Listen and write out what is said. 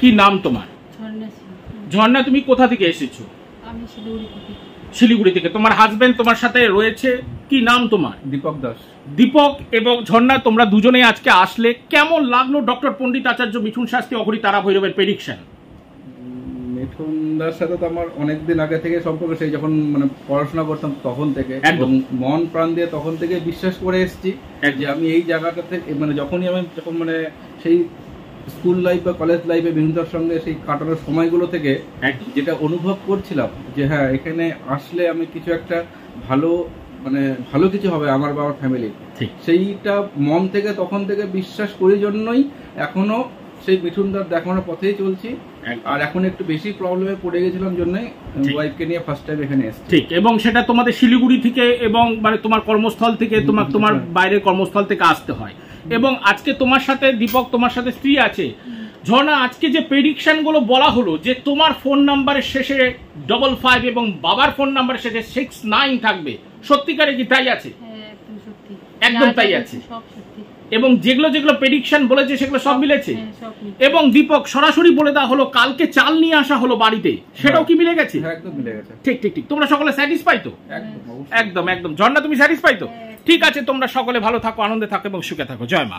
কি নাম তোমার? ঝর্ণা, তুমি কোথা থেকে এসেছো? আমি শিলিগুড়ি থেকে। তোমার হাজবেন্ড তোমার সাথে রয়েছে, কি নাম তোমার? দীপক দাস। দীপক এবং ঝর্ণা, তোমরা দুজনেই আজকে আসলে, কেমন লাগলো ডক্টর পণ্ডিত আচার্য মিঠুন শাস্ত্রী অঘরী তারা ভৈরবের প্রেডিকশন? মিঠুন দার সাথে তো আমার অনেকদিন আগে থেকে সম্পর্ক, সেই যখন মানে পড়াশোনা করতাম তখন থেকে, এবং মন প্রাণ দিয়ে তখন থেকে বিশ্বাস করে এসেছি যে আমি এই জায়গাটা থেকে মানে যখনই আমি যখন মানে সেই স্কুল লাইফ বা কলেজ লাইফে মিঠুনদার সঙ্গে সেই কাটানোর সময়গুলো থেকে যেটা অনুভব করছিলাম যে হ্যাঁ এখানে আসলে আমি কিছু একটা ভালো মানে ভালো কিছু হবে আমার বা আমার ফ্যামিলি, সেইটা মন থেকে তখন থেকে বিশ্বাস করি জন্যই এখনো সেই মিঠুনদার দেখানোর পথেই চলছি। আর এখন একটু বেশি প্রবলেমে পড়ে গেছিলাম জন্যই ওয়াইফকে নিয়ে ফার্স্ট টাইম এখানে এসেছি। ঠিক, এবং সেটা তোমাদের শিলিগুড়ি থেকে এবং মানে তোমার কর্মস্থল থেকে, তোমার বাইরের কর্মস্থল থেকে আসতে হয়। এবং আজকে তোমার সাথে দীপক, তোমার সাথে স্ত্রী আছে। ঝর্ণা, আজকে যে প্রেডিকশন গুলো বলা হলো যে তোমার ফোন নাম্বারের শেষে 55 এবং বাবার ফোন নাম্বারের শেষে 69 থাকবে, সত্যিকারে কি তাই আছে? একদম তাই আছে। এবং যেগুলো যেগুলো প্রেডিকশন বলেছে সেগুলো সব মিলেছে। এবং দীপক, সরাসরি বলে দেওয়া হলো কালকে চাল নিয়ে আসা হলো বাড়িতে, সেটাও কি মিলে গেছে? একদম মিলে গেছে। ঠিক ঠিক ঠিক। তোমরা সকলে স্যাটিসফাই তো? একদম একদম। ঝর্ণা, তুমি স্যাটিসফাই তো? ঠিক আছে, তোমরা সকলে ভালো থাকো, আনন্দে থাকো এবং সুখে থাকো। জয় মা।